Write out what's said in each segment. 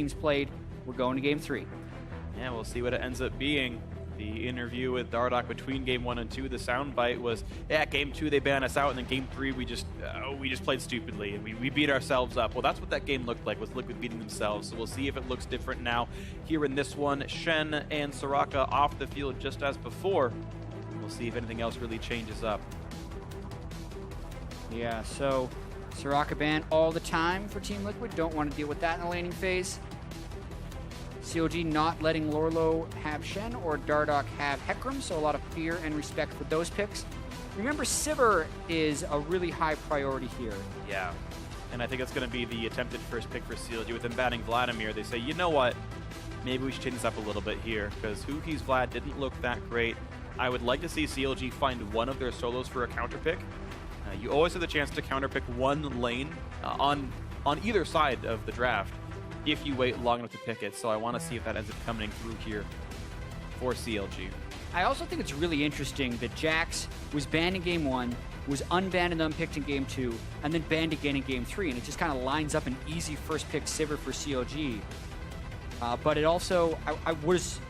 teams played. We're going to game 3. Yeah, we'll see what it ends up being. The interview with Dardoch between game 1 and 2, the soundbite was, yeah, game 2 they banned us out, and then game 3 we just played stupidly and we beat ourselves up. Well, that's what that game looked like, was Liquid beating themselves. So we'll see if it looks different now here in this one. Shen and Soraka off the field just as before. We'll see if anything else really changes up. Yeah, so Soraka ban all the time for Team Liquid. Don't want to deal with that in the laning phase. CLG not letting Lorlo have Shen or Dardoch have Hecarim, so a lot of fear and respect for those picks. Remember, Sivir is a really high priority here. Yeah, and I think it's going to be the attempted first pick for CLG. With them banning Vladimir, they say, you know what, maybe we should change this up a little bit here, because Huki's Vlad didn't look that great. I would like to see CLG find one of their solos for a counter pick. You always have the chance to counter pick one lane on either side of the draft if you wait long enough to pick it. So I want to see if that ends up coming through here for CLG. I also think it's really interesting that Jax was banned in game 1, was unbanned and unpicked in game 2, and then banned again in game 3, and it just kind of lines up an easy first pick Sivir for CLG. But it also, I was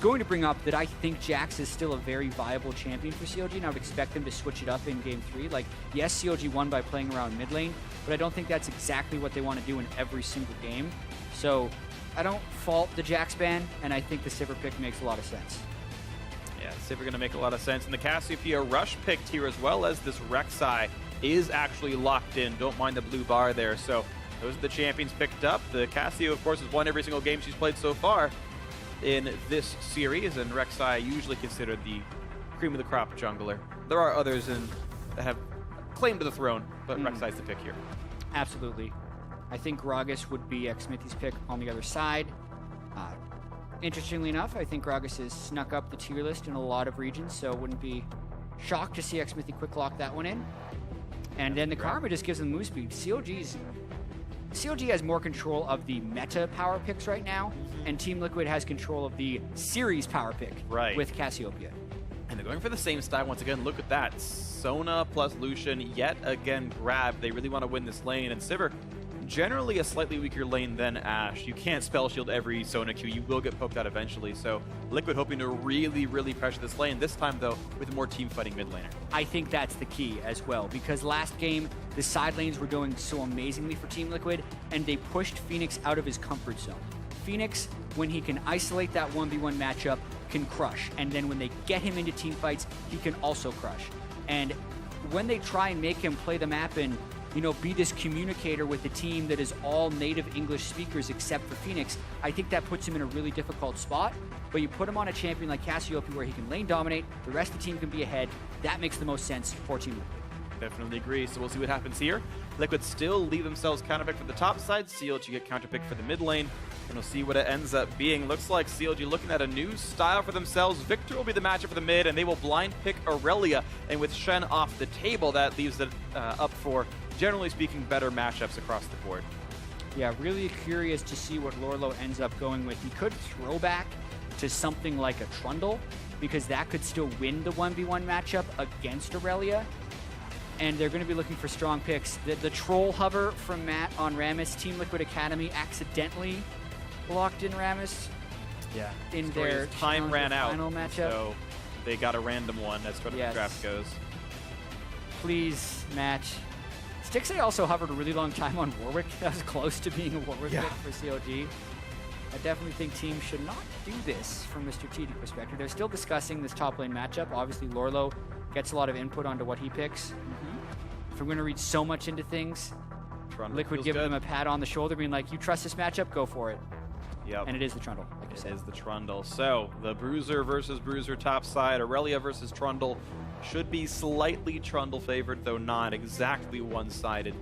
going to bring up that I think Jax is still a very viable champion for CLG, and I would expect them to switch it up in game 3. Like, yes, CLG won by playing around mid lane, but I don't think that's exactly what they want to do in every single game. So I don't fault the Jax ban, and I think the Sivir pick makes a lot of sense. Yeah, Sivir going to make a lot of sense. And the Cassiopeia Rush picked here, as well as this Rek'Sai, is actually locked in. Don't mind the blue bar there. So those are the champions picked up. The Cassio, of course, has won every single game she's played so far in this series, and Rek'Sai usually considered the cream of the crop jungler. There are others that have claim to the throne, but Rek'Sai's the pick here. Absolutely. I think Gragas would be Xmithie's pick on the other side. Interestingly enough, I think Gragas has snuck up the tier list in a lot of regions, so wouldn't be shocked to see Xmithie quick lock that one in. And then the Karma just gives them move speed. CLG has more control of the meta power picks right now, and Team Liquid has control of the series power pick with Cassiopeia. And they're going for the same style once again. Look at that. Sona plus Lucian yet again grabbed. They really want to win this lane, and Sivir, generally a slightly weaker lane than Ashe. You can't spell shield every Sona Q. You will get poked out eventually. So Liquid hoping to really, really pressure this lane. This time, though, with more team fighting mid laner. I think that's the key as well, because last game, the side lanes were doing so amazingly for Team Liquid, and they pushed Phoenix out of his comfort zone. Phoenix, when he can isolate that 1v1 matchup, can crush. And then when they get him into team fights, he can also crush. And when they try and make him play the map and be this communicator with the team that is all native English speakers except for Phoenix, I think that puts him in a really difficult spot. But you put him on a champion like Cassiopeia where he can lane dominate, the rest of the team can be ahead. That makes the most sense for Team Liquid. Definitely agree, so we'll see what happens here. Liquid still leave themselves counterpick for the top side, CLG get counterpick for the mid lane, and we'll see what it ends up being. Looks like CLG looking at a new style for themselves. Victor will be the matchup for the mid, and they will blind pick Aurelia, and with Shen off the table, that leaves it up for, generally speaking, better matchups across the board. Yeah, really curious to see what Lorlo ends up going with. He could throw back to something like a Trundle, because that could still win the 1v1 matchup against Aurelia. And they're going to be looking for strong picks. The troll hover from Matt on Rammus, Team Liquid Academy accidentally locked in Rammus. Yeah, in their time ran out, final matchup. So they got a random one as far as the draft goes. Please, Matt. Stixay also hovered a really long time on Warwick. That was close to being a Warwick pick for CLG. I definitely think teams should not do this from a strategic perspective. They're still discussing this top lane matchup. Obviously, Lorlo gets a lot of input onto what he picks. If we're going to read so much into things, Liquid giving them a pat on the shoulder, being like, you trust this matchup? Go for it. Yep. And it is the Trundle, like you said. It is the Trundle. So, the Bruiser versus Bruiser top side, Aurelia versus Trundle. Should be slightly Trundle favored, though not exactly one-sided.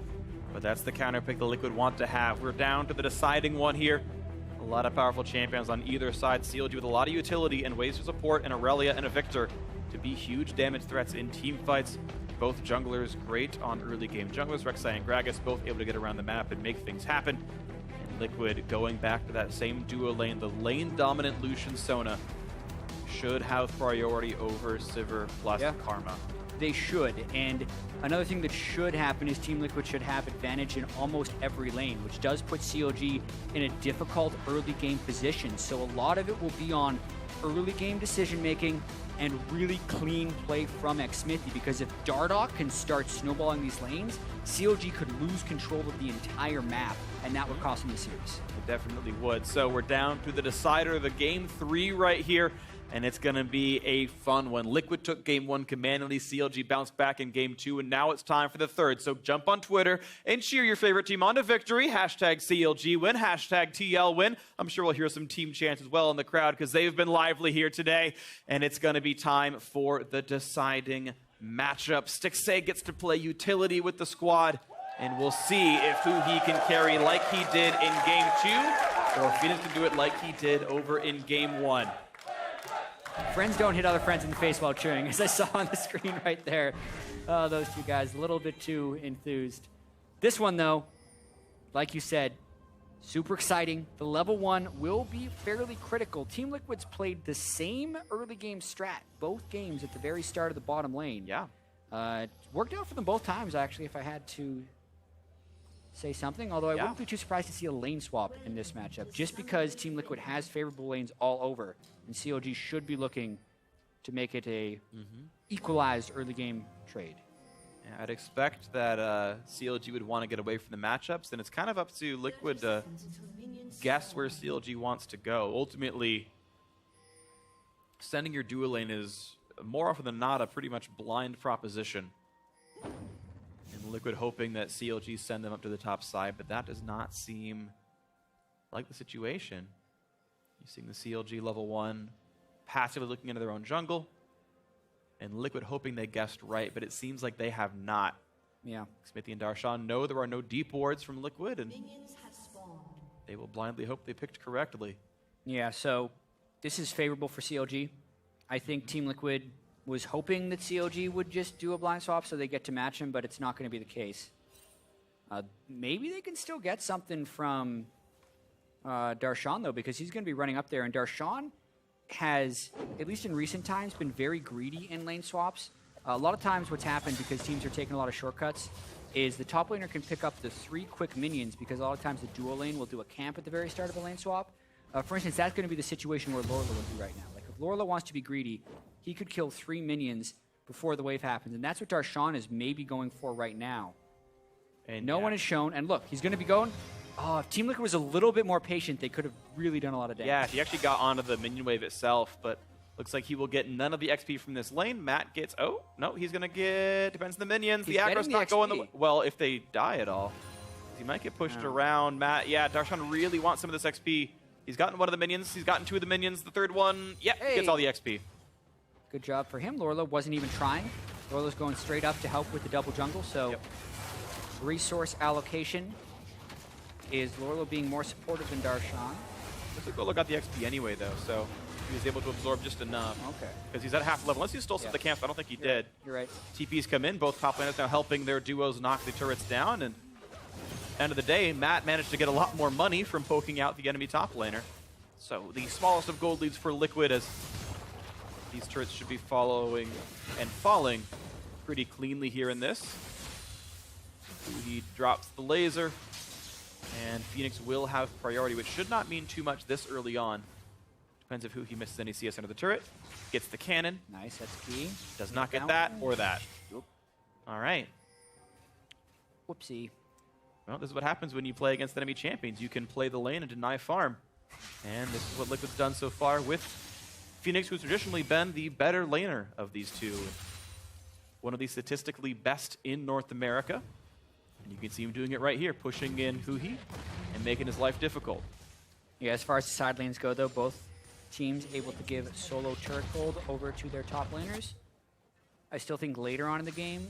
But that's the counter pick the Liquid want to have. We're down to the deciding one here. A lot of powerful champions on either side. CLG with a lot of utility and ways to support an Aurelia and a Victor to be huge damage threats in team fights. Both junglers great on early game junglers. Rek'Sai and Gragas both able to get around the map and make things happen. And Liquid going back to that same duo lane. The lane dominant Lucian Sona should have priority over Sivir plus Karma. They should, and Another thing that should happen is Team Liquid should have advantage in almost every lane, which does put CLG in a difficult early game position. So a lot of it will be on early game decision making and really clean play from Xsmithy, because if Dardoch can start snowballing these lanes, CLG could lose control of the entire map, and that would cost them the series. It definitely would. So we're down to the decider, the game 3 right here, and it's going to be a fun one. Liquid took game 1 commandingly, CLG bounced back in game 2, and now it's time for the third. So jump on Twitter and cheer your favorite team on to victory. Hashtag CLG win, hashtag TL win. I'm sure we'll hear some team chants as well in the crowd because they've been lively here today, and it's going to be time for the deciding matchup. Stixxay gets to play utility with the squad, and we'll see if Huhi can carry like he did in game 2, or if Phoenix can do it like he did over in game 1. Friends don't hit other friends in the face while cheering, as I saw on the screen right there. Oh, those two guys, a little bit too enthused. This one, though, like you said, super exciting. The level 1 will be fairly critical. Team Liquid's played the same early game strat, both games at the very start of the bottom lane. Yeah. It worked out for them both times, actually, if I had to say something, although I wouldn't be too surprised to see a lane swap in this matchup, just because Team Liquid has favorable lanes all over, and CLG should be looking to make it a equalized early game trade. Yeah, I'd expect that CLG would want to get away from the matchups, and it's kind of up to Liquid to guess where CLG wants to go. Ultimately, sending your duo lane is more often than not a pretty much blind proposition. And Liquid hoping that CLG send them up to the top side, but that does not seem like the situation. You're seeing the CLG level 1 passively looking into their own jungle, and Liquid hoping they guessed right, but it seems like they have not. Yeah. Xsmithy and Darshan know there are no deep wards from Liquid, and they will blindly hope they picked correctly. Yeah, so this is favorable for CLG. I think Team Liquid was hoping that CLG would just do a blind swap so they get to match him, but it's not going to be the case. Maybe they can still get something from Darshan, though, because he's going to be running up there, and Darshan has, at least in recent times, been very greedy in lane swaps. A lot of times what's happened, because teams are taking a lot of shortcuts, is the top laner can pick up the 3 quick minions, because a lot of times the duo lane will do a camp at the very start of a lane swap. For instance, that's going to be the situation where Lorla would be right now. Like, if Lorla wants to be greedy, he could kill 3 minions before the wave happens, and that's what Darshan is maybe going for right now. And no one has shown, and look, he's going to be going. Oh, if Team Liquid was a little bit more patient, they could have really done a lot of damage. Yeah, he actually got onto the minion wave itself, but looks like he will get none of the XP from this lane. Matt gets, oh, no, he's going to get, depends on the minions. He's the aggro's not XP. going the, well, if they die at all. He might get pushed around. Matt, yeah, Darshan really wants some of this XP. He's gotten one of the minions. He's gotten 2 of the minions. The third one, gets all the XP. Good job for him. Lorla wasn't even trying. Lorla's going straight up to help with the double jungle, so resource allocation is Lorla being more supportive than Darshan. Looks like Lorla got the XP anyway, though, so he was able to absorb just enough. Okay. Because he's at half level. Unless he stole some of the camp, I don't think he did. You're right. TP's come in. Both top laners now helping their duos knock the turrets down, and end of the day, Matt managed to get a lot more money from poking out the enemy top laner. So the smallest of gold leads for Liquid, as these turrets should be following and falling pretty cleanly here in this. He drops the laser, and Phoenix will have priority, which should not mean too much this early on. Depends if he misses any CS under the turret. Gets the cannon. Nice, that's key. Does not get that or that. Oop. All right. Whoopsie. Well, this is what happens when you play against enemy champions. You can play the lane and deny farm. And this is what Liquid's done so far with Phoenix, who's traditionally been the better laner of these two. One of the statistically best in North America. And you can see him doing it right here, pushing in Huhi and making his life difficult. Yeah, as far as the side lanes go, though, both teams able to give solo turret gold over to their top laners. I still think later on in the game,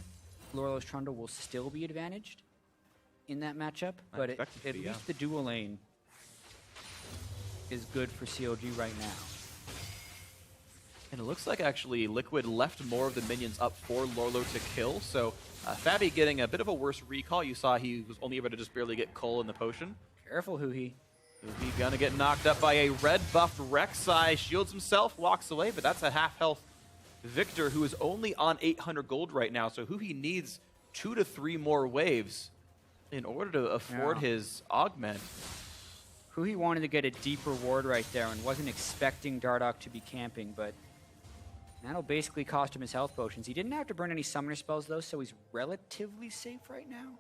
Lorla's Trundle will still be advantaged in that matchup, but at least the dual lane is good for CLG right now. And it looks like actually Liquid left more of the minions up for Lorlo to kill, so Fabi getting a bit of a worse recall. You saw he was only able to just barely get Cull in the potion. Careful, Huhi. Huhi gonna get knocked up by a red buffed Rek'Sai, shields himself, walks away, but that's a half health Victor, who is only on 800 gold right now, so Huhi needs 2 to 3 more waves in order to afford his augment. He wanted to get a deeper ward right there and wasn't expecting Dardoch to be camping, but that'll basically cost him his health potions. He didn't have to burn any summoner spells, though, so he's relatively safe right now.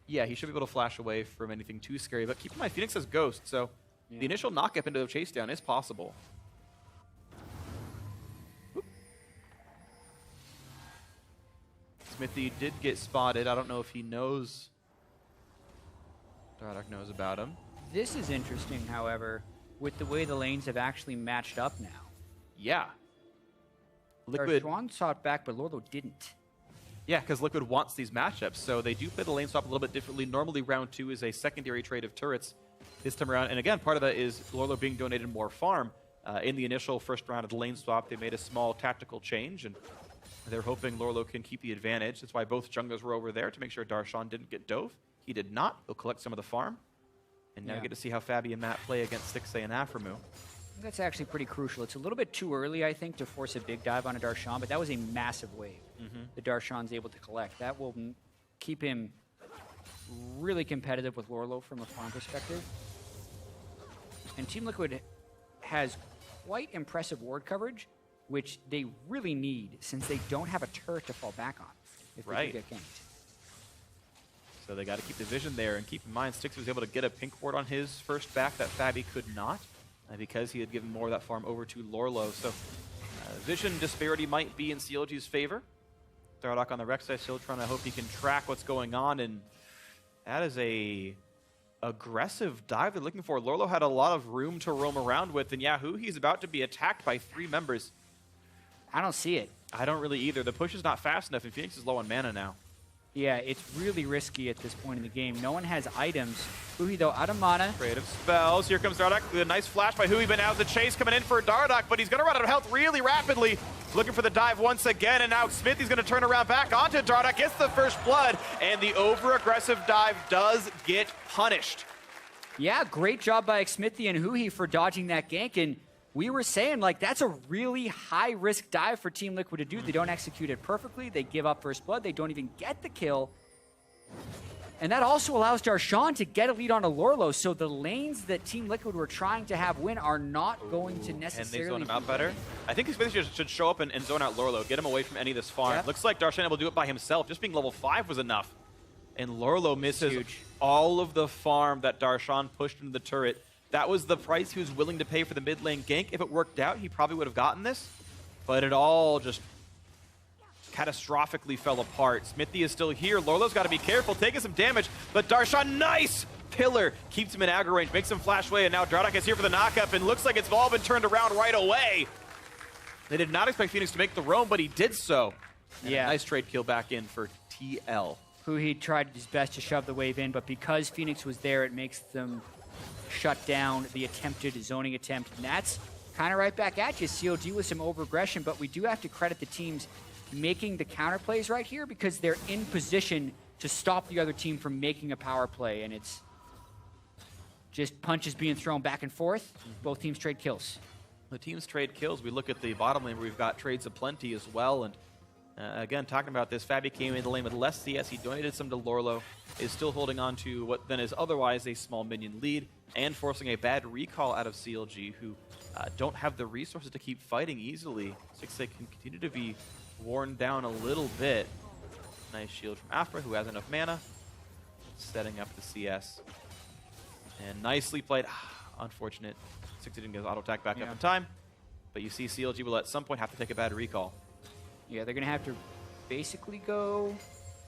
Yeah, he should be able to flash away from anything too scary, but keep in mind, Phoenix has Ghost, so the initial knock-up into the chase down is possible. Whoop. Smithy did get spotted. I don't know if he knows. Dardoch knows about him. This is interesting, however, with the way the lanes have actually matched up now. Yeah. Liquid Swan saw it back, but Lorlo didn't. Yeah, because Liquid wants these matchups, so they do play the lane swap a little bit differently. Normally, round 2 is a secondary trade of turrets this time around. And again, part of that is Lorlo being donated more farm. In the initial first round of the lane swap, they made a small tactical change, and they're hoping Lorlo can keep the advantage. That's why both junglers were over there to make sure Darshan didn't get dove. He did not. He'll collect some of the farm. And now we get to see how Fabi and Matt play against 6A and Aframu. That's actually pretty crucial. It's a little bit too early, I think, to force a big dive on a Darshan, but that was a massive wave that Darshan's able to collect. That will keep him really competitive with Lorlo from a farm perspective. And Team Liquid has quite impressive ward coverage, which they really need since they don't have a turret to fall back on if they do get ganked. So they got to keep the vision there, and keep in mind, Styx was able to get a pink ward on his first back that Fabi could not, because he had given more of that farm over to Lorlo. So vision disparity might be in CLG's favor. Dardoch on the Rex side still trying to hope he can track what's going on, and that is a aggressive dive they're looking for. Lorlo had a lot of room to roam around with, and Yahoo, he's about to be attacked by 3 members. I don't see it. I don't really either. The push is not fast enough, and Phoenix is low on mana now. Yeah, it's really risky at this point in the game. No one has items. Huhi, though, out of mana. Creative spells. Here comes Dardoch. A nice flash by Huhi, but now the chase coming in for Dardoch, but he's going to run out of health really rapidly. Looking for the dive once again, and now Smithy's going to turn around back onto Dardoch, gets the first blood, and the over-aggressive dive does get punished. Yeah, great job by Smithy and Huhi for dodging that gank, and we were saying, like, that's a really high-risk dive for Team Liquid to do. They don't execute it perfectly. They give up first blood. They don't even get the kill. And that also allows Darshan to get a lead on a Lorlo, so the lanes that Team Liquid were trying to have win are not going to necessarily... Can they zone him out better? I think Smithy should show up and zone out Lorlo, get him away from any of this farm. Yep. Looks like Darshan able to do it by himself. Just being level 5 was enough. And Lorlo misses all of the farm that Darshan pushed into the turret. That was the price he was willing to pay for the mid lane gank. If it worked out, he probably would have gotten this. But it all just catastrophically fell apart. Smithy is still here. Lorlo's got to be careful, taking some damage. But Darshan, nice pillar, keeps him in aggro range, makes him flash away. And now Dardoch is here for the knockup, and looks like it's all been turned around right away. They did not expect Phoenix to make the roam, but he did so. And a nice trade kill back in for TL. Huhi tried his best to shove the wave in, but because Phoenix was there, it makes them shut down the attempted zoning attempt. And that's kind of right back at you. CLG with some over-aggression, but we do have to credit the teams making the counterplays right here because they're in position to stop the other team from making a power play, and it's just punches being thrown back and forth. Both teams trade kills. The teams trade kills. We look at the bottom lane where we've got trades aplenty as well, and again, talking about this, Fabi came into the lane with less CS. He donated some to Lorlo, is still holding on to what then is otherwise a small minion lead, and forcing a bad recall out of CLG, who don't have the resources to keep fighting easily. 6A can continue to be worn down a little bit. Nice shield from Afra, who has enough mana, setting up the CS. And nicely played. Unfortunate. 6A didn't get his auto attack back up in time, but you see CLG will at some point have to take a bad recall. Yeah, they're going to have to basically go,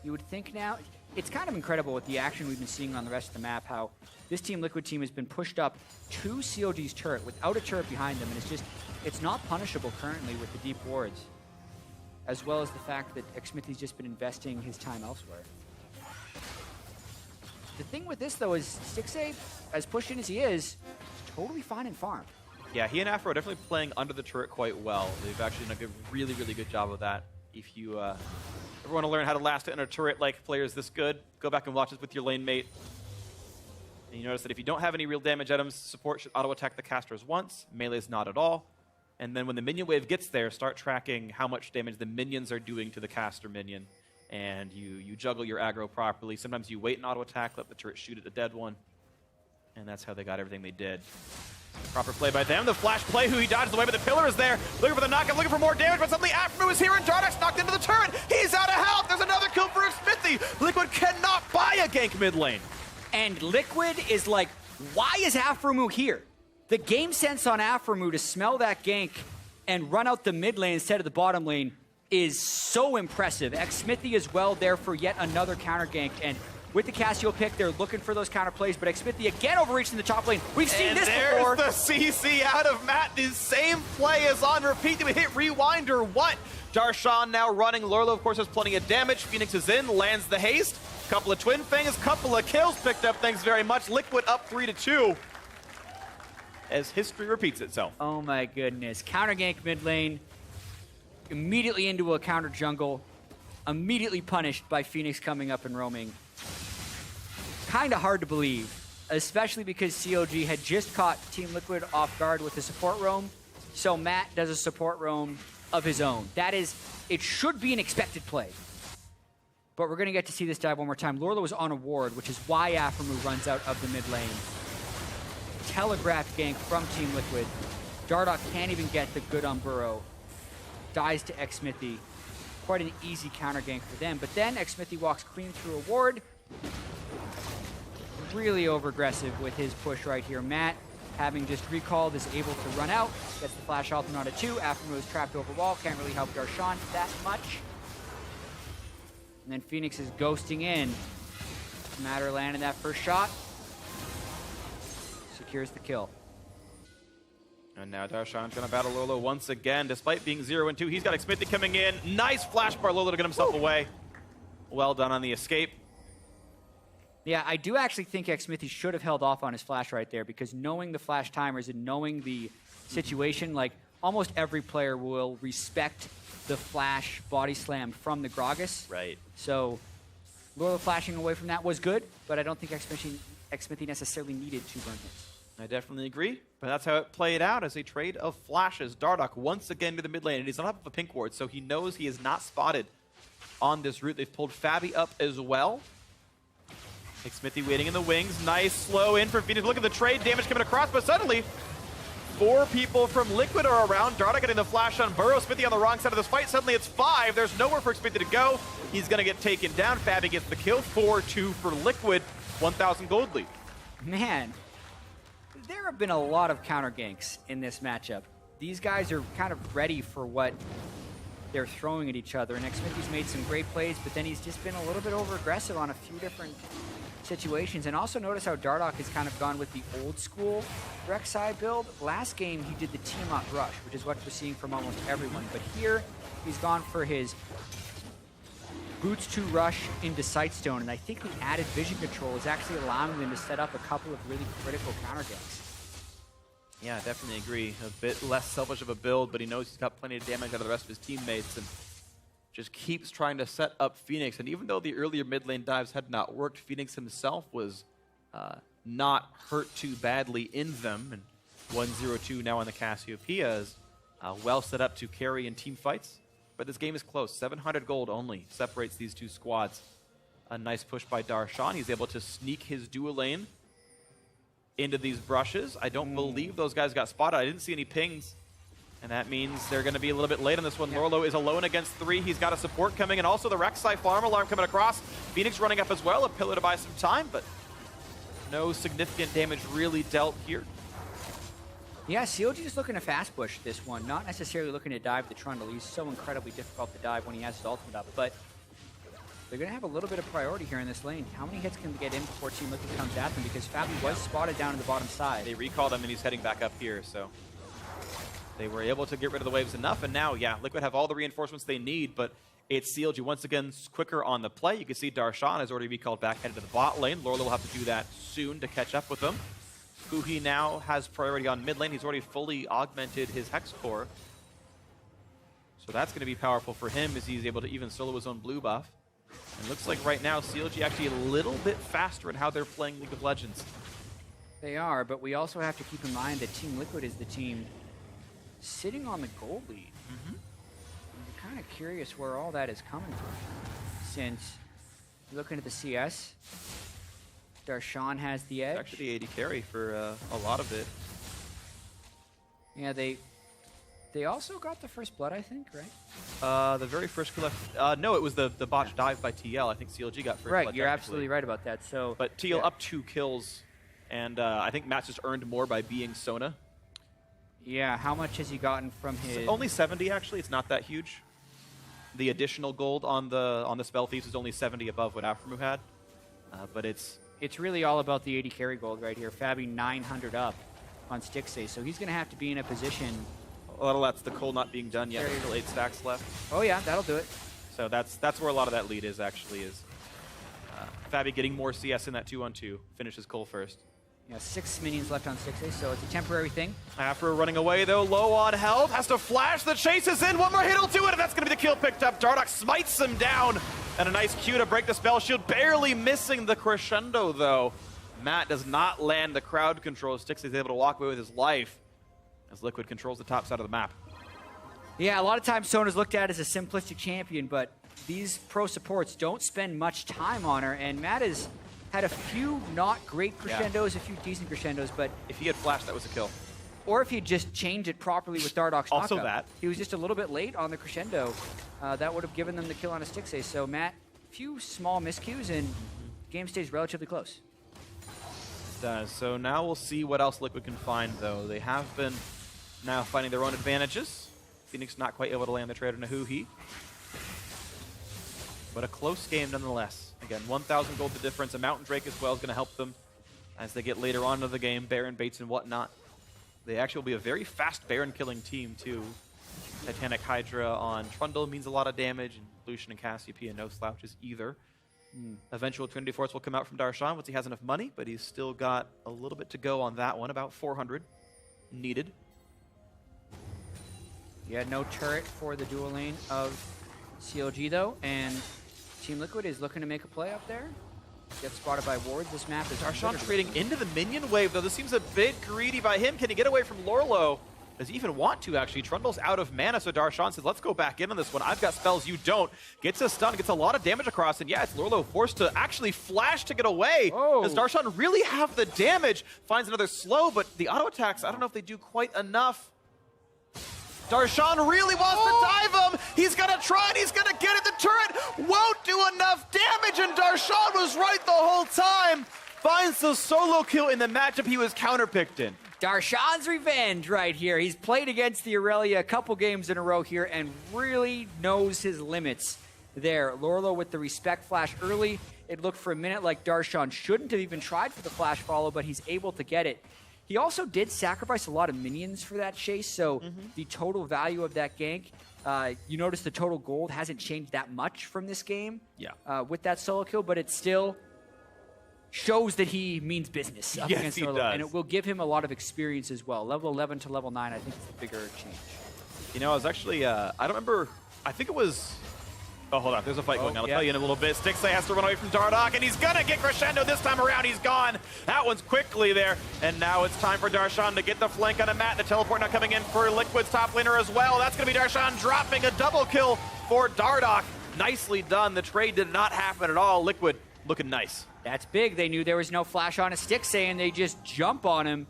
you would think now. It's kind of incredible with the action we've been seeing on the rest of the map, how this Team Liquid team has been pushed up to CLG's turret without a turret behind them, and it's not punishable currently with the deep wards, as well as the fact that Xmithy's just been investing his time elsewhere. The thing with this, though, is 6A, as pushed in as he is totally fine in farm. Yeah, he and Afro are definitely playing under the turret quite well. They've actually done a really, really good job of that. If you ever want to learn how to last it in a turret like players this good, go back and watch this with your lane mate. And you notice that if you don't have any real damage items, support should auto-attack the casters once, melee's not at all. And then when the minion wave gets there, start tracking how much damage the minions are doing to the caster minion. and you juggle your aggro properly. Sometimes you wait an auto attack, let the turret shoot at the dead one, and that's how they got everything they did. Proper play by them. The flash play, who he dodges away, but the pillar is there. Looking for the knockup, looking for more damage, but suddenly Aftermoo is here, and Dardock's knocked into the turret. He's out of health. There's another kill for Smithy. Liquid cannot buy a gank mid lane. And Liquid is like, why is Aftermoo here? The game sense on Aftermoo to smell that gank and run out the mid lane instead of the bottom lane is so impressive. Xmithy as well there for yet another counter gank, and with the Cassio pick, they're looking for those counter plays, but Xmithy again overreaching the top lane. We've seen this before. And there's the CC out of Matt. The same play is on repeat. Did we hit rewind or what? Darshan now running. Lurlo, of course, has plenty of damage. Phoenix is in, lands the haste. Couple of Twin Fangs, couple of kills picked up. Thanks very much. Liquid up 3-2 as history repeats itself. Oh my goodness. Counter gank mid lane, immediately into a counter jungle, immediately punished by Phoenix coming up and roaming. Kind of hard to believe, especially because CLG had just caught Team Liquid off guard with the support roam, so Matt does a support roam of his own. That is, it should be an expected play. But we're going to get to see this dive one more time. Lurlo was on a ward, which is why Aftermoo runs out of the mid lane. Telegraphed gank from Team Liquid. Dardock can't even get the good on Burrow. Dies to Xmithy. Quite an easy counter gank for them. But then Xmithy walks clean through a ward. Really over-aggressive with his push right here. Matt, having just recalled, is able to run out. Gets the flash ultimate on a 2. Aftermoo is trapped over wall. Can't really help Darshan that much. And then Phoenix is ghosting in. Matter landing that first shot. Secures the kill. And now Darshan's going to battle Lurlo once again. Despite being 0-2, he's got Xmithy coming in. Nice flash bar Lurlo to get himself away. Well done on the escape. Yeah, I do actually think Xmithy should have held off on his flash right there, because knowing the flash timers and knowing the situation, like almost every player will respect the flash body slam from the Gragas. Right. So Lurlo flashing away from that was good, but I don't think Xmithy necessarily needed 2 burn hits. I definitely agree, but that's how it played out as a trade of flashes. Dardock once again to the mid lane, and he's on top of a pink ward, so he knows he is not spotted on this route. They've pulled Fabi up as well. Xmithy waiting in the wings. Nice slow in from Phoenix. Look at the trade damage coming across, but suddenly 4 people from Liquid are around. Dardock getting the flash on Burrow. Smithy on the wrong side of this fight. Suddenly it's 5. There's nowhere for Smithy to go. He's going to get taken down. Fabi gets the kill. 4-2 for Liquid. 1,000 gold lead. Man, there have been a lot of counter ganks in this matchup. These guys are kind of ready for what they're throwing at each other, and Xmithy's made some great plays, but then he's just been a little bit over-aggressive on a few different situations. And also notice how Dardock has kind of gone with the old school Rek'Sai build. Last game he did the team up rush, which is what we're seeing from almost everyone, but here he's gone for his boots to rush into Sightstone, and I think the added vision control is actually allowing them to set up a couple of really critical counter ganks. Yeah, definitely agree. A bit less selfish of a build, but he knows he's got plenty of damage out of the rest of his teammates and just keeps trying to set up Phoenix. And even though the earlier mid lane dives had not worked, Phoenix himself was not hurt too badly in them. And 1-0-2 now on the Cassiopeia is well set up to carry in team fights. But this game is close. 700 gold only separates these 2 squads. A nice push by Darshan. He's able to sneak his dual lane into these brushes. I don't believe those guys got spotted. I didn't see any pings. And that means they're going to be a little bit late on this one. Yeah. Lurlo is alone against 3. He's got a support coming, and also the Rek'Sai farm alarm coming across. Phoenix running up as well, a pillar to buy some time, but no significant damage really dealt here. Yeah, CLG is looking to fast push this one, not necessarily looking to dive the Trundle. He's so incredibly difficult to dive when he has his ultimate up, but they're going to have a little bit of priority here in this lane. How many hits can they get in before Team Liquid comes at them? Because Fabi was spotted down in the bottom side. They recalled him, and he's heading back up here, so they were able to get rid of the waves enough, and now, yeah, Liquid have all the reinforcements they need, but it's CLG once again quicker on the play. You can see Darshan has already recalled back headed to the bot lane. Lurlo will have to do that soon to catch up with them. Who he now has priority on mid lane. He's already fully augmented his Hex Core. So that's going to be powerful for him as he's able to even solo his own blue buff. And looks like right now CLG actually a little bit faster in how they're playing League of Legends. They are, but we also have to keep in mind that Team Liquid is the team sitting on the gold lead. I'm kind of curious where all that is coming from. since looking at the CS, Darshan has the edge. It's actually the AD carry for a lot of it. Yeah, they also got the first blood, I think, right? The very first kill. No, it was the botch dive by TL. I think CLG got first Right, blood, you're absolutely right about that. So, but TL up 2 kills, and I think Matt's just earned more by being Sona. yeah, how much has he gotten from his? Only 70 actually. It's not that huge. The additional gold on the spell thieves is only 70 above what Aframu had, but it's really all about the 80 carry gold right here. Fabi 900 up on Stixxay, so he's going to have to be in a position. a lot of that's the coal not being done yet. There's still 8 stacks left. Oh yeah, that'll do it. So that's where a lot of that lead is actually. Is Fabi getting more CS in that 2-on-2, finishes coal first. Yeah, 6 minions left on Stixxay, so it's a temporary thing. After running away though, low on health, has to flash, the chase is in, one more hit will do it, and that's gonna be the kill picked up. Dardoch smites him down, and a nice Q to break the spell shield, barely missing the crescendo though. Matt does not land the crowd control. Stixxay is able to walk away with his life as Liquid controls the top side of the map. Yeah, a lot of times Sona's looked at as a simplistic champion, but these pro supports don't spend much time on her, and Matt has had a few not great crescendos, a few decent crescendos, but If he had flashed, that was a kill. or if he'd just changed it properly with Dardoch's Also knockup. that. He was just a little bit late on the crescendo. That would have given them the kill on a Stixxay. So Matt, few small miscues, and game stays relatively close. It does. So now we'll see what else Liquid can find though. They have been now finding their own advantages. Phoenix not quite able to land the trade on a Hoo-Hee. But a close game nonetheless. Again, 1,000 gold the difference. A Mountain Drake as well is going to help them as they get later on into the game, Baron baits and whatnot. They actually will be a very fast Baron killing team too. Titanic Hydra on Trundle means a lot of damage, and Lucian and Cassiopeia no slouches either. Eventual Trinity Force will come out from Darshan once he has enough money, but he's still got a little bit to go on that one, about 400 needed. Yeah, no turret for the dual lane of CLG though, and Team Liquid is looking to make a play up there. Gets spotted by wards. This map is Darshan trading into the minion wave, though. This seems a bit greedy by him. Can he get away from Lorlo? Does he even want to, actually? Trundle's out of mana, so Darshan says, let's go back in on this one. I've got spells, you don't. Gets a stun, gets a lot of damage across, and yeah, it's Lorlo forced to actually flash to get away. Oh. Does Darshan really have the damage? Finds another slow, but the auto attacks, I don't know if they do quite enough. Darshan really wants to dive him. He's going to try and he's going to get it. The turret won't do enough damage, and Darshan was right the whole time. Finds the solo kill in the matchup he was counterpicked in. Darshan's revenge right here. He's played against the Aurelia a couple games in a row here and really knows his limits there. Lorlo with the respect flash early. It looked for a minute like Darshan shouldn't have even tried for the flash follow, but he's able to get it. He also did sacrifice a lot of minions for that chase, so the total value of that gank, you notice the total gold hasn't changed that much from this game with that solo kill, but it still shows that he means business up against Lorlo, and it will give him a lot of experience as well. Level 11 to level 9, I think, is the bigger change. You know, I was actually, I don't remember, I think it was, oh, hold on, there's a fight going on. I'll tell you in a little bit. Stixxay has to run away from Dardoch, and he's gonna get crescendo this time around. He's gone. That one's quickly there, and now it's time for Darshan to get the flank on a Matt. The teleport now coming in for Liquid's top laner as well. That's gonna be Darshan dropping a double kill for Dardoch. Nicely done. The trade did not happen at all. Liquid looking nice. That's big. They knew there was no flash on a Stixxay, and they just jump on him.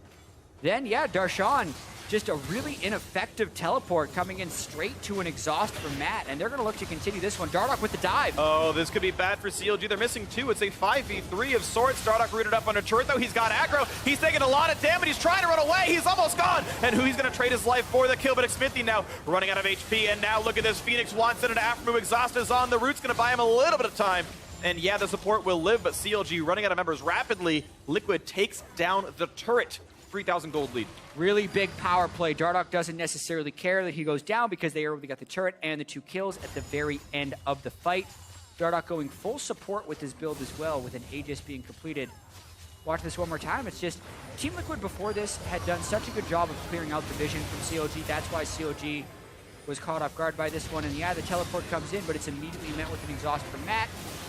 Then, yeah, Darshan, just a really ineffective teleport coming in straight to an exhaust from Matt, and they're going to look to continue this one. Dardoch with the dive. Oh, this could be bad for CLG. They're missing 2. It's a 5v3 of sorts. Dardoch rooted up on a turret, though. He's got aggro. He's taking a lot of damage. He's trying to run away. He's almost gone. And who he's going to trade his life for the kill, but it's Smithy now running out of HP. And now look at this. Phoenix wants it, and Aframu exhaust is on. The root's going to buy him a little bit of time. And yeah, the support will live, but CLG running out of members rapidly. Liquid takes down the turret. 3,000 gold lead. Really big power play. Dardoch doesn't necessarily care that he goes down because they already got the turret and the 2 kills at the very end of the fight. Dardoch going full support with his build as well, with an Aegis being completed. Watch this one more time. It's just Team Liquid before this had done such a good job of clearing out the vision from CLG. That's why CLG was caught off guard by this one. And yeah, the teleport comes in, but it's immediately met with an exhaust from Matt.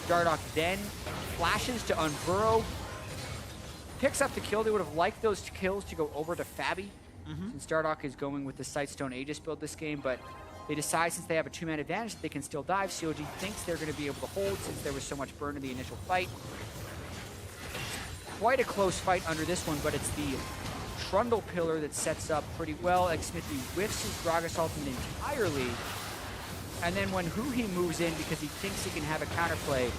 Dardoch then flashes to unburrow. Picks up the kill. They would have liked those kills to go over to Fabi, since Dardoch is going with the Sightstone Aegis build this game, but They decide since they have a 2-man advantage that they can still dive. CLG thinks they're going to be able to hold since there was so much burn in the initial fight. Quite a close fight under this one, but it's the Trundle pillar that sets up pretty well. Xmithy whiffs his Gragas ultimate entirely. And then when Huhi moves in because he thinks he can have a counterplay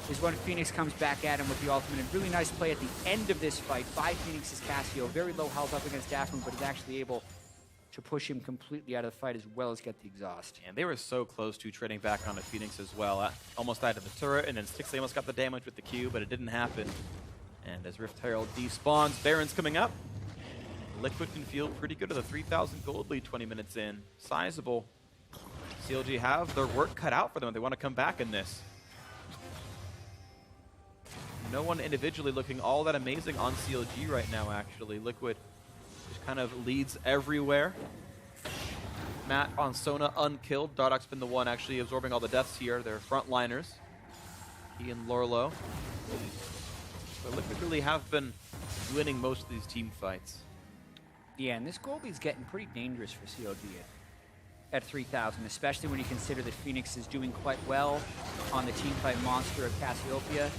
is when Phoenix comes back at him with the ultimate. And really nice play at the end of this fight by Phoenix's Cassio. Very low health up against Daphne, but is actually able to push him completely out of the fight as well as get the exhaust. And they were so close to trading back onto Phoenix as well. Almost died to the turret, and then Stixley almost got the damage with the Q, but it didn't happen. And as Rift Herald despawns, Baron's coming up. Liquid can feel pretty good at the 3,000 gold lead 20 minutes in. Sizable. CLG have their work cut out for them if they want to come back in this. No one individually looking all that amazing on CLG right now, actually. Liquid just kind of leads everywhere. Matt on Sona unkilled. Dardock's been the one actually absorbing all the deaths here. They're frontliners. He and Lorlo. But Liquid really have been winning most of these team fights. Yeah, and this gold lead's getting pretty dangerous for CLG at 3,000, especially when you consider that Phoenix is doing quite well on the teamfight monster of Cassiopeia.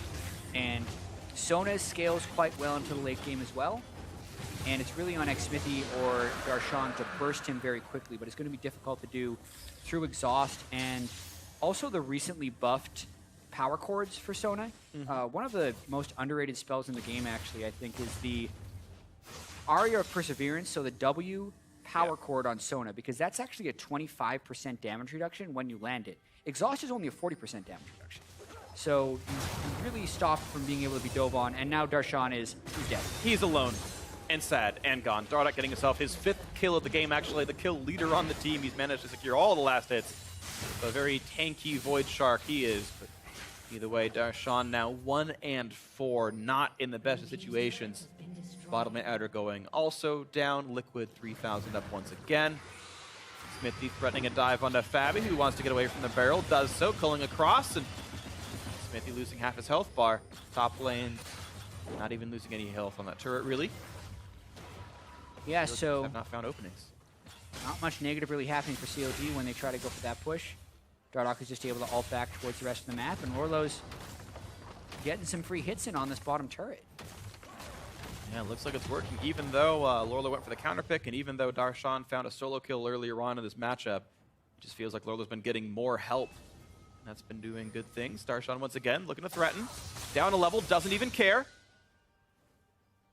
And Sona scales quite well into the late game as well. And it's really on Xmithy or Darshan to burst him very quickly, but it's going to be difficult to do through exhaust and also the recently buffed power chords for Sona. One of the most underrated spells in the game, actually, I think, is the Aria of Perseverance, so the W power chord on Sona, because that's actually a 25% damage reduction when you land it. Exhaust is only a 40% damage reduction. So you really stop from being able to be dove on, and now Darshan he's dead. He's alone and sad and gone. Dardock getting himself his 5th kill of the game, actually the kill leader on the team. He's managed to secure all the last hits. A very tanky Void Shark he is, but either way, Darshan now 1 and 4, not in the best of situations. Bottom lane outer going also down. Liquid 3,000 up once again. Smithy threatening a dive onto Fabi, who wants to get away from the barrel. Does so, culling across, and Smithy losing half his health bar. Top lane, not even losing any health on that turret, really. Yeah, so have not found openings. Not much negative really happening for CLG when they try to go for that push. Dardock is just able to ult back towards the rest of the map, and Orlo's getting some free hits in on this bottom turret. Yeah, it looks like it's working. Even though Lorlo went for the counter pick, and even though Darshan found a solo kill earlier on in this matchup, it just feels like Lorlo's been getting more help. That's been doing good things. Darshan once again looking to threaten. Down a level, doesn't even care.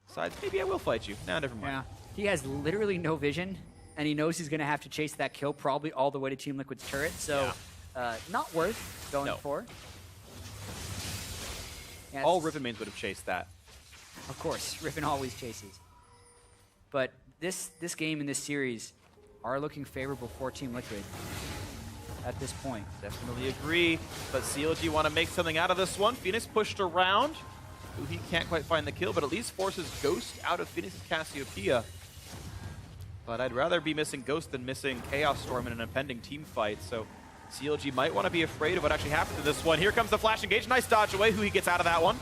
Decides, maybe I will fight you. Nah, never mind. Yeah, he has literally no vision, and he knows he's going to have to chase that kill probably all the way to Team Liquid's turret, so not worth going for. Yeah, all Riven mains would have chased that. Of course, Riven always chases. But this game and this series are looking favorable for Team Liquid at this point. Definitely agree, but CLG want to make something out of this one. Phoenix pushed around. He can't quite find the kill, but at least forces Ghost out of Phoenix's Cassiopeia. But I'd rather be missing Ghost than missing Chaos Storm in an impending team fight, so CLG might want to be afraid of what actually happened to this one. Here comes the flash engage. Nice dodge away. He gets out of that one.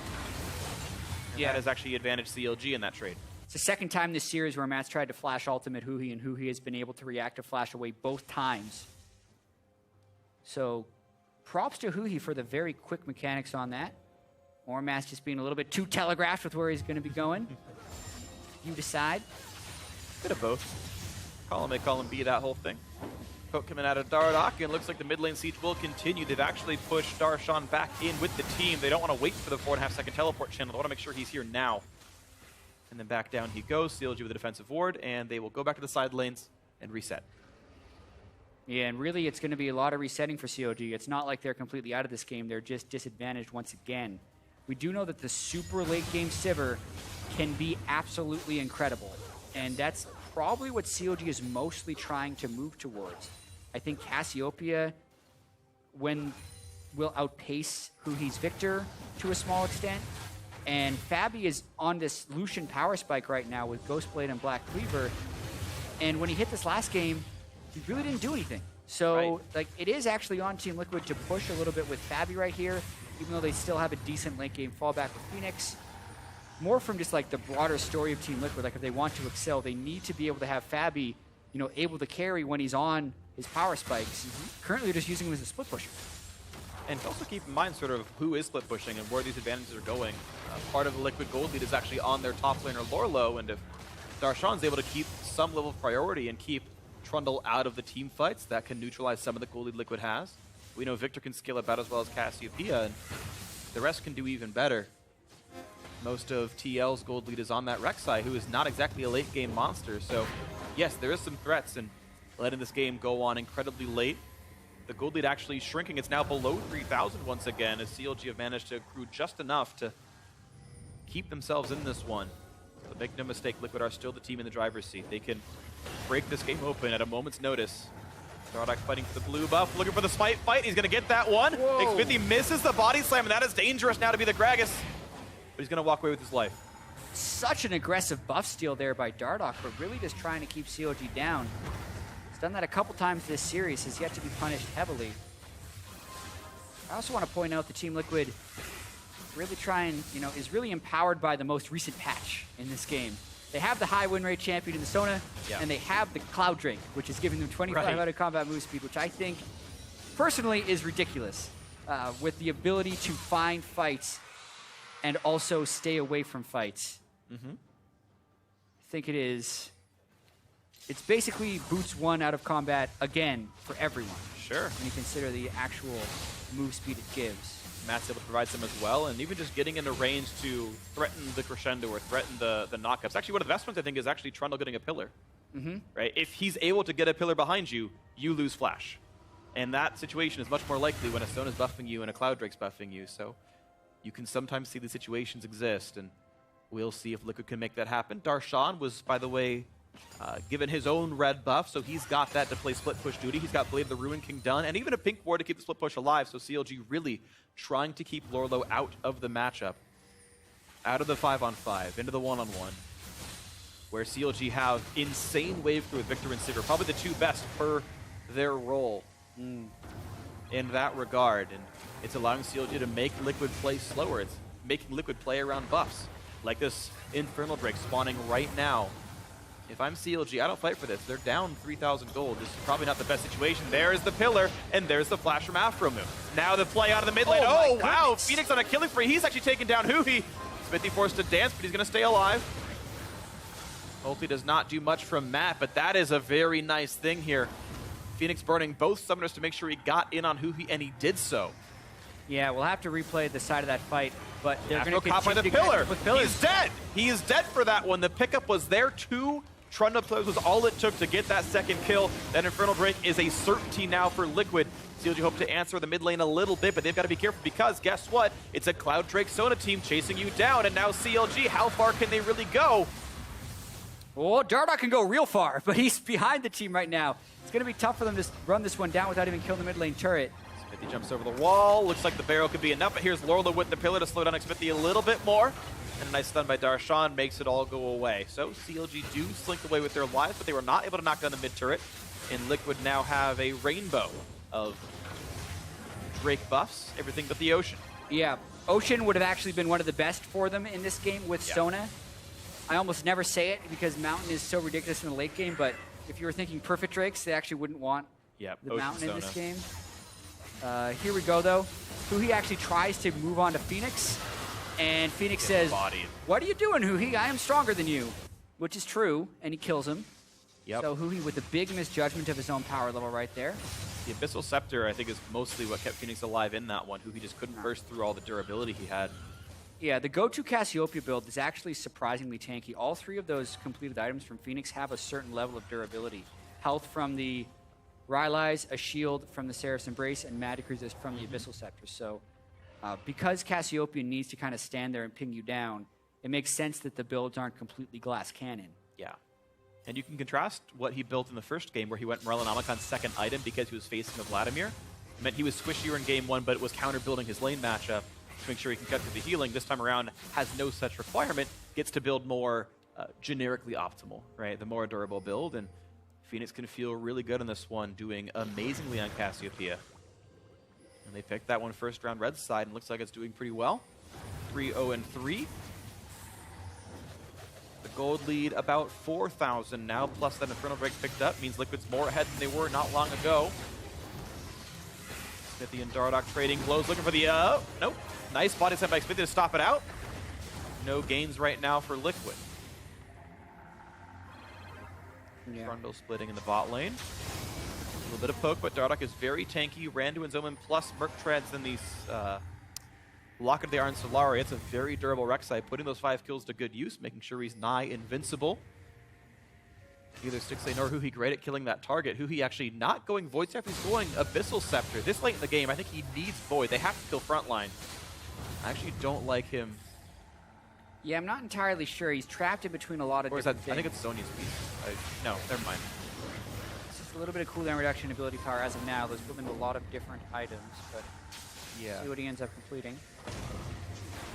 And that has actually advantaged CLG in that trade. It's the second time this series where Matt's tried to flash ultimate Huhi, and Huhi has been able to react to flash away both times. So props to Huhi for the very quick mechanics on that. Or Matt's just being a little bit too telegraphed with where he's going to be going. You decide. Bit of both. Column A, column B, that whole thing. Poke coming out of Dardock, and it looks like the mid lane siege will continue. They've actually pushed Darshan back in with the team. They don't want to wait for the 4.5-second teleport channel. They want to make sure he's here now. And then back down he goes, CLG with a defensive ward, and they will go back to the side lanes and reset. Yeah, and really it's going to be a lot of resetting for CLG. It's not like they're completely out of this game. They're just disadvantaged once again. We do know that the super late game Sivir can be absolutely incredible. And that's probably what CLG is mostly trying to move towards. I think Cassiopeia will outpace Huhi's Victor to a small extent. And Fabi is on this Lucian power spike right now with Ghostblade and Black Cleaver. And when he hit this last game, he really didn't do anything. So like it is actually on Team Liquid to push a little bit with Fabi right here, even though they still have a decent late game fallback with Phoenix. More from just like the broader story of Team Liquid. Like if they want to excel, they need to be able to have Fabi, able to carry when he's on his power spikes. Currently just using him as a split pusher. And also keep in mind sort of who is split pushing and where these advantages are going. Part of the Liquid gold lead is actually on their top laner Lorlo, and if Darshan's able to keep some level of priority and keep Trundle out of the team fights, that can neutralize some of the gold lead Liquid has. We know Victor can scale about as well as Cassiopeia, and the rest can do even better. Most of TL's gold lead is on that Rek'Sai, who is not exactly a late game monster. So yes, there is some threats, and letting this game go on incredibly late. The gold lead actually shrinking. It's now below 3,000 once again, as CLG have managed to accrue just enough to keep themselves in this one. But make no mistake, Liquid are still the team in the driver's seat. They can break this game open at a moment's notice. Dardoch fighting for the blue buff, looking for the smite fight. He's going to get that one. Xmithie misses the body slam, and that is dangerous now to be the Gragas. But he's going to walk away with his life. Such an aggressive buff steal there by Dardoch, but really just trying to keep CLG down. Done that a couple times this series, has yet to be punished heavily. I also want to point out the Team Liquid really is really empowered by the most recent patch in this game. They have the high win rate champion in the Sona, and they have the Cloud Drake, which is giving them 25 out of combat move speed, which I think personally is ridiculous, with the ability to find fights and also stay away from fights. I think it's basically boots 1 out of combat again for everyone. Sure. When you consider the actual move speed it gives. Matt's able to provide some as well, and even just getting into range to threaten the crescendo or threaten the knockups. Actually, one of the best ones, I think, is actually Trundle getting a pillar. Right? If he's able to get a pillar behind you, you lose flash. And that situation is much more likely when a Stone is buffing you and a Cloud Drake's buffing you. So you can sometimes see these situations exist, and we'll see if Liquid can make that happen. Darshan was, by the way, given his own red buff, so he's got that to play split push duty. He's got Blade of the Ruin King done, and even a pink ward to keep the split push alive, so CLG really trying to keep Lorlo out of the matchup. Out of the 5-on-5, into the 1-on-1, where CLG have insane wave crew with Victor and Sigurd, probably the two best per their role in that regard, and it's allowing CLG to make Liquid play slower. It's making Liquid play around buffs, like this Infernal Drake spawning right now. If I'm CLG, I don't fight for this. They're down 3,000 gold. This is probably not the best situation. There's the pillar, and there's the flash from Afro move. Now the play out of the mid lane. Oh, wow! Phoenix on a killing spree. He's actually taking down Huhi. Xmithie forced to dance, but he's going to stay alive. Ulti does not do much from Matt, but that is a very nice thing here. Phoenix burning both summoners to make sure he got in on Huhi, and he did so. Yeah, we'll have to replay the side of that fight, but they're going to caught by the pillar. With pillars. He's dead. He is dead for that one. The pickup was there too. Trundle players was all it took to get that second kill. That Infernal Drake is a certainty now for Liquid. CLG hope to answer the mid lane a little bit, but they've got to be careful because guess what? It's a Cloud Drake Sona team chasing you down, and now CLG, how far can they really go? Well, Dardoch can go real far, but he's behind the team right now. It's going to be tough for them to run this one down without even killing the mid lane turret. Xmithie jumps over the wall. Looks like the barrel could be enough, but here's Lorlo with the pillar to slow down Xmithie a little bit more. And a nice stun by Darshan makes it all go away. So CLG do slink away with their lives, but they were not able to knock down the mid turret. And Liquid now have a rainbow of Drake buffs, everything but the Ocean. Yeah, Ocean would have actually been one of the best for them in this game with Sona. I almost never say it because Mountain is so ridiculous in the late game, but if you were thinking perfect Drakes, they actually wouldn't want the Ocean Mountain Sona in this game. Here we go, though. Huhi actually tries to move on to Phoenix. And Phoenix says, "What are you doing, Huhi? I am stronger than you," which is true, and he kills him. So Huhi with a big misjudgment of his own power level right there. The Abyssal Scepter, I think, is mostly what kept Phoenix alive in that one. Huhi just couldn't burst through all the durability he had. Yeah, the go-to Cassiopeia build is actually surprisingly tanky. All three of those completed items from Phoenix have a certain level of durability. Health from the Rylai's, a shield from the Seraph's Embrace, and Magic Resist from the Abyssal Scepter. So because Cassiopeia needs to kind of stand there and ping you down, it makes sense that the builds aren't completely glass cannon. Yeah. And you can contrast what he built in the first game where he went Morellonomicon's second item because he was facing a Vladimir. It meant he was squishier in game one, but it was counter-building his lane matchup to make sure he can cut through the healing. This time around has no such requirement, gets to build more generically optimal, right? The more durable build, and Phoenix can feel really good on this one, doing amazingly on Cassiopeia. And they picked that one first round red side, and looks like it's doing pretty well. 3-0-3. The gold lead about 4,000 now, plus that Infernal Drake picked up means Liquid's more ahead than they were not long ago. Smithy and Dardoch trading blows, looking for the, nope. Nice body sent by Smithy to stop it out. No gains right now for Liquid. Yeah. Trundle splitting in the bot lane. A little bit of poke, but Dardoch is very tanky. Randu and Zoman plus Merc Treads in these Locket of the Iron Solari. It's a very durable Rek'Sai, putting those 5 kills to good use, making sure he's nigh invincible. Neither Stixxay nor Huhi great at killing that target. Huhi actually not going Void Staff, he's going Abyssal Scepter. This late in the game, I think he needs Void. They have to kill frontline. I actually don't like him. Yeah, I'm not entirely sure. He's trapped in between a lot of different things. I think it's Sonya's piece. No, never mind. It's just a little bit of cooldown reduction ability power as of now. Those built into a lot of different items, but yeah. See what he ends up completing.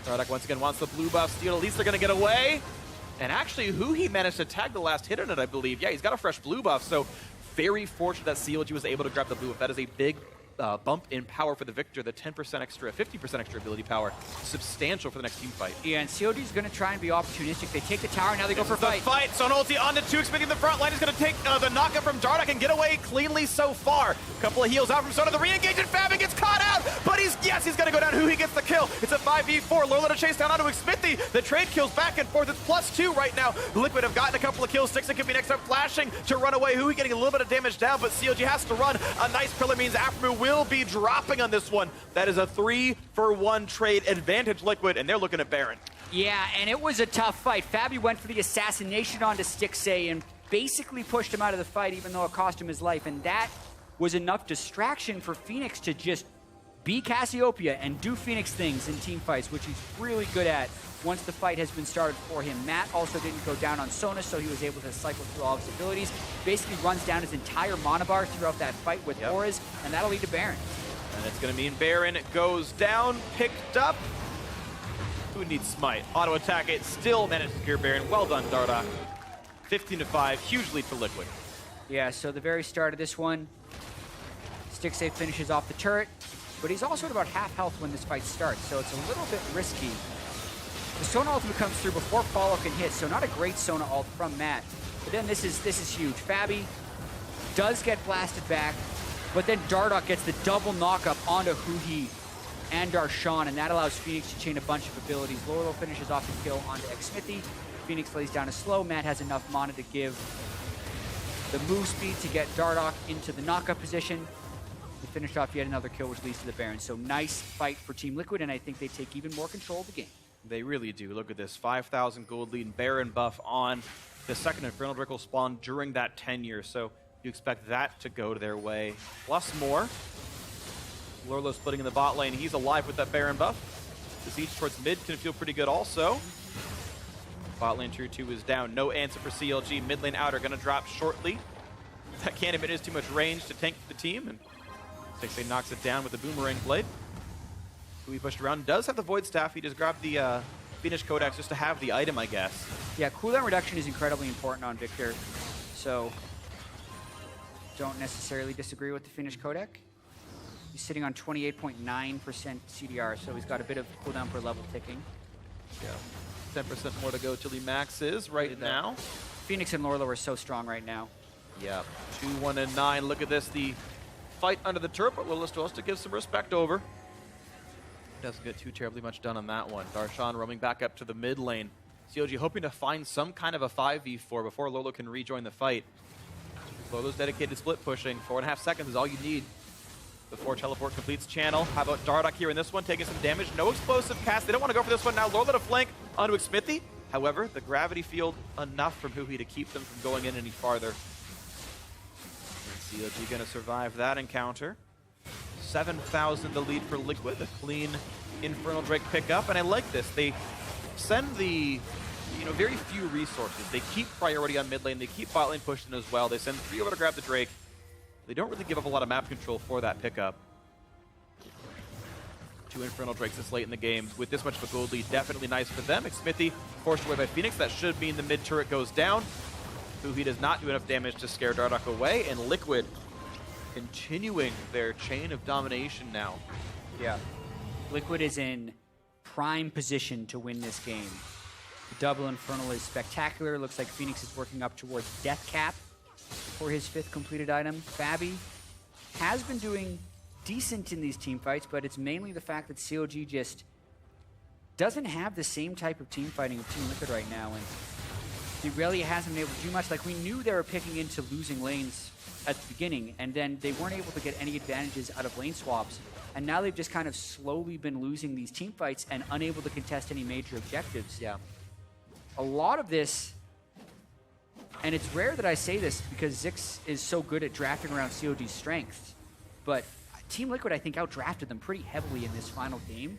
Dardoch once again wants the blue buff steal. At least they're going to get away. And actually, Huhi managed to tag the last hit on it, I believe. Yeah, he's got a fresh blue buff, so very fortunate that CLG was able to grab the blue buff. That is a big bump in power for the Victor, the 10% extra, 50% extra ability power. Substantial for the next team fight. Yeah, and COD's going to try and be opportunistic. They take the tower, now they go for fight. Fight. Son ulti on the 2, expecting the front line is going to take the knockup from Dardoch and get away cleanly so far. Couple of heals out from Sona. The re-engage and Fabian gets caught out, but he's going to go down. Huhi gets the kill. It's a 5v4. Lurla to chase down onto Smithy. The trade kills back and forth. It's +2 right now. Liquid have gotten a couple of kills. Stixxay could be next up, flashing to run away. Huhi getting a little bit of damage down, but CLG has to run. A nice pillar means Aphromoo will be dropping on this one. That is a 3-for-1 trade advantage Liquid, and they're looking at Baron. Yeah, and it was a tough fight. Fabi went for the assassination onto Stixxay and basically pushed him out of the fight, even though it cost him his life, and that was enough distraction for Phoenix to just be Cassiopeia and do Phoenix things in team fights, which he's really good at once the fight has been started for him. Matt also didn't go down on Sona, so he was able to cycle through all of his abilities. Basically runs down his entire mana bar throughout that fight with auras, and that'll lead to Baron. And it's going to mean Baron goes down, picked up. Who needs Smite? Auto attack it, still managed to secure Baron. Well done, Dardoch. 15-5, huge lead for Liquid. Yeah, so the very start of this one, Stixxay finishes off the turret, but he's also at about half health when this fight starts, so it's a little bit risky. The Sona ultimate comes through before follow can hit, so not a great Sona ult from Matt. But then this is huge. Fabi does get blasted back, but then Dardoch gets the double knockup onto Huhi and Darshan, and that allows Phoenix to chain a bunch of abilities. Lorlo finishes off the kill onto Xmithy. Phoenix lays down a slow. Matt has enough mana to give the move speed to get Dardoch into the knockup position. They finished off yet another kill, which leads to the Baron. So nice fight for Team Liquid, and I think they take even more control of the game. They really do. Look at this, 5,000 gold lead and Baron buff on. The second Infernal Drake will spawn during that tenure, so you expect that to go to their way. Plus more. Lurlo splitting in the bot lane. He's alive with that Baron buff. The siege towards mid can feel pretty good also. Bot lane tier 2 is down. No answer for CLG. Mid lane outer going to drop shortly. That can't admit is too much range to tank the team, and Stixxay knocks it down with the Boomerang Blade. Who he pushed around. Does have the Void Staff. He just grabbed the Phoenix Codex just to have the item, I guess. Yeah, cooldown reduction is incredibly important on Victor, so don't necessarily disagree with the Phoenix Codec. He's sitting on 28.9% CDR, so he's got a bit of cooldown per level ticking. Yeah, 10% more to go till he maxes right now. Phoenix and Lorlo are so strong right now. Yeah, 2-1 and 9. Look at this, the fight under the turret, but Lorlo still has to give some respect over. Doesn't get too terribly much done on that one. Darshan roaming back up to the mid lane. CLG hoping to find some kind of a 5v4 before Lorlo can rejoin the fight. Lorlo's dedicated split pushing. 4.5 seconds is all you need before teleport completes channel. How about Dardoch here in this one, taking some damage. No explosive cast. They don't want to go for this one now. Lorlo to flank onto Xmithy. However, the gravity field enough from Huhi to keep them from going in any farther. And CLG going to survive that encounter. 7,000 the lead for Liquid, a clean Infernal Drake pickup, and I like this. They send the, very few resources. They keep priority on mid lane, they keep bot lane pushing as well. They send 3 over to grab the Drake. They don't really give up a lot of map control for that pickup. 2 Infernal Drakes this late in the game with this much of a gold lead, definitely nice for them. Xmithy forced away by Phoenix, that should mean the mid turret goes down. Huhi does not do enough damage to scare Dardoch away, and Liquid continuing their chain of domination now. Yeah. Liquid is in prime position to win this game. The double Infernal is spectacular. Looks like Phoenix is working up towards Death Cap for his 5th completed item. Fabi has been doing decent in these team fights, but it's mainly the fact that CLG just doesn't have the same type of team fighting of Team Liquid right now, and he really hasn't been able to do much. Like, we knew they were picking into losing lanes at the beginning, and then they weren't able to get any advantages out of lane swaps, and now they've just kind of slowly been losing these team fights and unable to contest any major objectives. Yeah. A lot of this, and it's rare that I say this because Zix is so good at drafting around COG's strengths, but Team Liquid, I think, outdrafted them pretty heavily in this final game.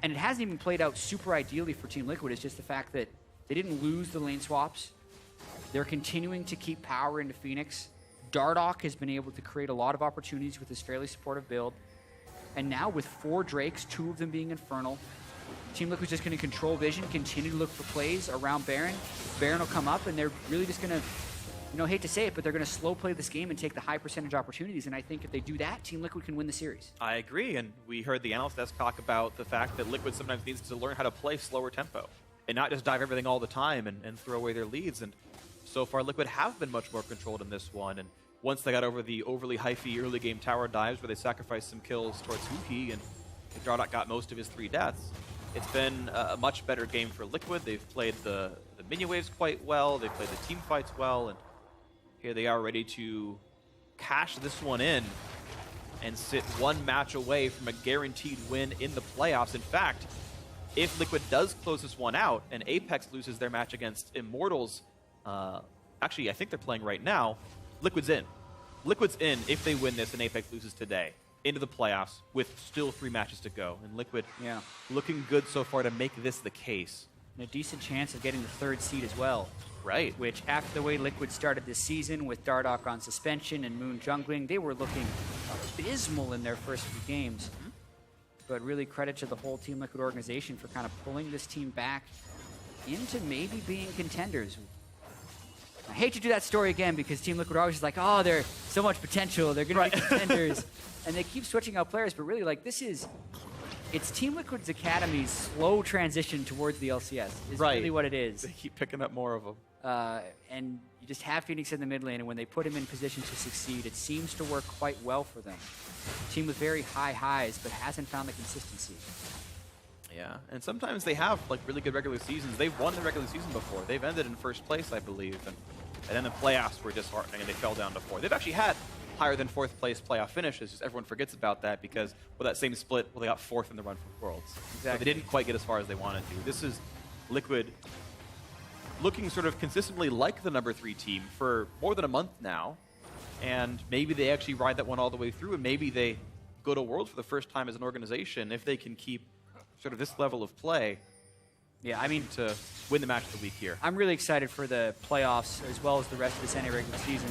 And it hasn't even played out super ideally for Team Liquid. It's just the fact that they didn't lose the lane swaps. They're continuing to keep power into Phoenix. Dardoch has been able to create a lot of opportunities with his fairly supportive build. And now with 4 Drakes, 2 of them being Infernal, Team Liquid's just going to control vision, continue to look for plays around Baron. Baron will come up, and they're really just going to, you know, hate to say it, but they're going to slow play this game and take the high percentage opportunities. And I think if they do that, Team Liquid can win the series. I agree, and we heard the analyst desk talk about the fact that Liquid sometimes needs to learn how to play slower tempo and not just dive everything all the time and throw away their leads. And so far, Liquid have been much more controlled in this one. And once they got over the overly hyphy early game tower dives where they sacrificed some kills towards Huki and Dardoch got most of his 3 deaths, it's been a much better game for Liquid. They've played the minion waves quite well. They've played the team fights well. And here they are ready to cash this one in and sit 1 match away from a guaranteed win in the playoffs. In fact, if Liquid does close this one out and Apex loses their match against Immortals, actually, I think they're playing right now, Liquid's in. Liquid's in if they win this and Apex loses today into the playoffs with still 3 matches to go. And Liquid looking good so far to make this the case. And a decent chance of getting the 3rd seed as well. Right. Which, after the way Liquid started this season with Dardoch on suspension and Moon jungling, they were looking abysmal in their first few games. But really credit to the whole Team Liquid organization for kind of pulling this team back into maybe being contenders. I hate to do that story again because Team Liquid always is like, oh, they're so much potential, they're going to be contenders. And they keep switching out players, but really, like, it's Team Liquid's Academy's slow transition towards the LCS is really what it is. They keep picking up more of them. And you just have Phoenix in the mid lane, and when they put him in position to succeed, it seems to work quite well for them. Team with very high highs, but hasn't found the consistency. Yeah, and sometimes they have like really good regular seasons. They've won the regular season before. They've ended in 1st place, I believe, and then the playoffs were disheartening, and they fell down to 4. They've actually had higher than 4th place playoff finishes. Just everyone forgets about that because with that same split, well, they got 4th in the run for Worlds. Exactly. So they didn't quite get as far as they wanted to. This is Liquid looking sort of consistently like the number 3 team for more than a month now, and maybe they actually ride that one all the way through, and maybe they go to Worlds for the first time as an organization if they can keep sort of this level of play. Yeah, I mean, to win the match of the week here. I'm really excited for the playoffs as well as the rest of this NA regular season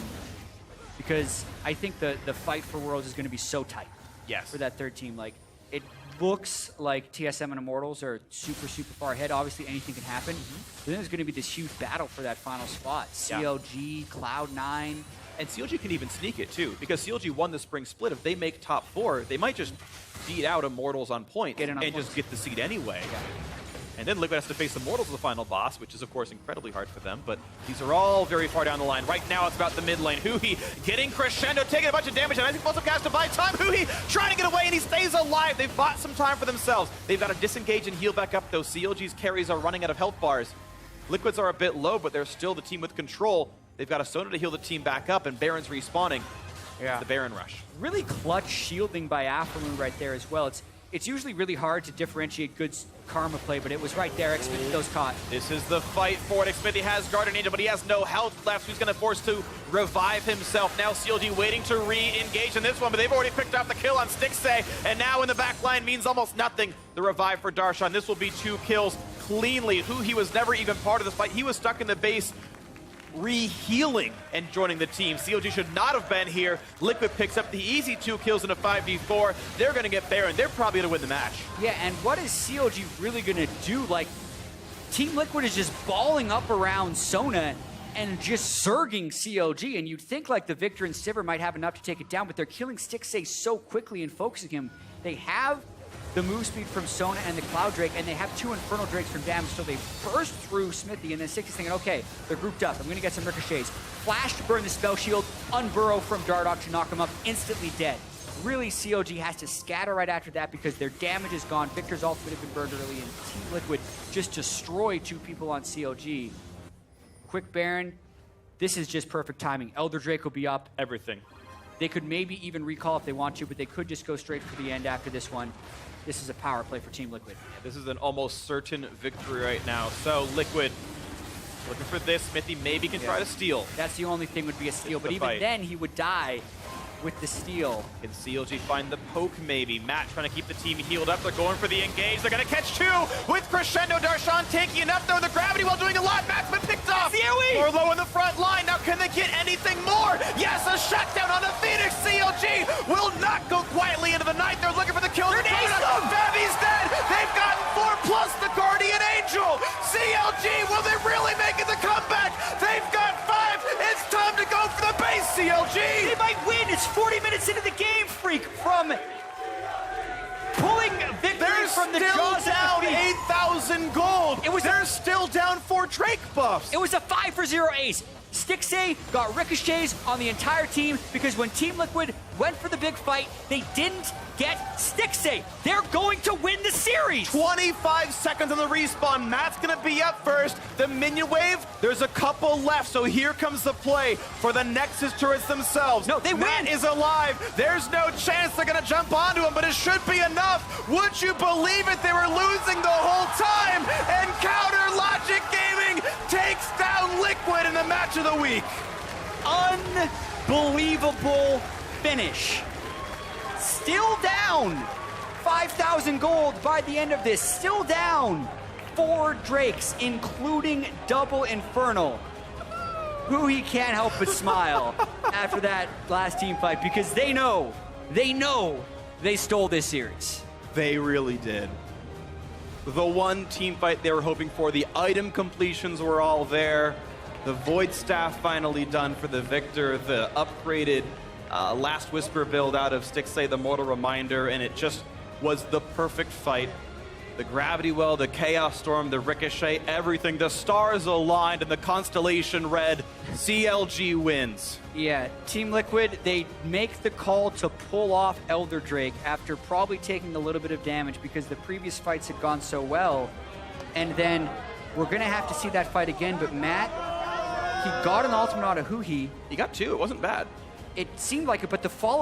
because I think the fight for Worlds is going to be so tight. Yes. For that 3rd team. Like, it looks like TSM and Immortals are super, super far ahead. Obviously, anything can happen. But then there's going to be this huge battle for that final spot. CLG, Cloud9. And CLG can even sneak it, too, because CLG won the spring split. If they make top 4, they might just beat out Immortals on point just get the seed anyway. Yeah. And then Liquid has to face Immortals as the final boss, which is, of course, incredibly hard for them. But these are all very far down the line. Right now, it's about the mid lane. Huhi getting crescendo, taking a bunch of damage, and I think also cast to buy time. Huhi trying to get away, and he stays alive. They've bought some time for themselves. They've got to disengage and heal back up, though. CLG's carries are running out of health bars. Liquids are a bit low, but they're still the team with control. They've got a Sona to heal the team back up, and Baron's respawning. Yeah. The Baron rush. Really clutch shielding by Aftermoon right there as well. It's usually really hard to differentiate good Karma play, but it was right there. Xmithy's caught. This is the fight for it. Xmithy has Guardian Angel, but he has no health left. He's going to force to revive himself. Now CLG waiting to re-engage in this one, but they've already picked up the kill on Stixxay, and now in the back line means almost nothing. The revive for Darshan. This will be 2 kills cleanly. He was never even part of this fight. He was stuck in the base re-healing and joining the team. CLG should not have been here. Liquid picks up the easy 2 kills in a 5v4. They're going to get Baron. They're probably going to win the match. Yeah, and what is CLG really going to do? Like, Team Liquid is just balling up around Sona and just surging CLG, and you'd think like the Victor and Sivir might have enough to take it down, but they're killing Stixxay so quickly and focusing him. They have the move speed from Sona and the Cloud Drake, and they have 2 Infernal Drakes from damage, so they burst through Smithy, and then 60's thinking, okay, they're grouped up. I'm going to get some ricochets. Flash to burn the Spell Shield, unburrow from Dardoch to knock him up, instantly dead. Really, CLG has to scatter right after that because their damage is gone. Victor's ultimate had been burned early, and Team Liquid just destroyed 2 people on CLG. Quick Baron, this is just perfect timing. Elder Drake will be up. Everything. They could maybe even recall if they want to, but they could just go straight for the end after this one. This is a power play for Team Liquid. This is an almost certain victory right now. So Liquid looking for this. Smithy maybe can try to steal. That's the only thing would be a steal, but even then he would die with the steal. Can CLG find the poke maybe? Matt trying to keep the team healed up. They're going for the engage. They're going to catch 2 with Crescendo. Darshan taking enough though. The gravity while doing a lot. Matt's been picked off. More low in the front line. Now can they get anything more? Yes, a shutdown on the Phoenix. CLG will not go quietly into the night. They're looking for the kill. Favy's dead. They've gotten 4 plus the Guardian Angel. CLG, will they really make it the comeback? They've got 5. It's time to go for the base, CLG. They might win. It's 40 minutes into the game, Freak, from pulling victory from the jaws down of defeat. 8,000 gold. They're still down 4 Drake buffs. It was a 5-for-0 ace. Stixxay got ricochets on the entire team because when Team Liquid went for the big fight, they didn't get Stixxay. They're going to win the series. 25 seconds on the respawn. Matt's going to be up first. The minion wave, there's a couple left, so here comes the play for the Nexus turrets themselves. No, they Matt win. is alive. There's no chance they're going to jump onto him, but it should be enough. Would you believe it? They were losing the whole time, and Counter Logic Gaming takes down Liquid in the match of the week. Unbelievable finish. Still down 5,000 gold by the end of this. Still down 4 Drakes, including double Infernal. Who he can't help but smile after that last team fight because they know they stole this series. They really did. The one team fight they were hoping for, the item completions were all there. The Void Staff finally done for the Victor, the upgraded Last Whisper build out of Stixxay, the Mortal Reminder, and it just was the perfect fight. The Gravity Well, the Chaos Storm, the Ricochet, everything. The stars aligned and the constellation red. CLG wins. Yeah, Team Liquid, they make the call to pull off Elder Drake after probably taking a little bit of damage because the previous fights had gone so well. And then we're going to have to see that fight again, but Matt, he got an ultimate out of Huhi. He got 2, it wasn't bad. It seemed like it, but the follow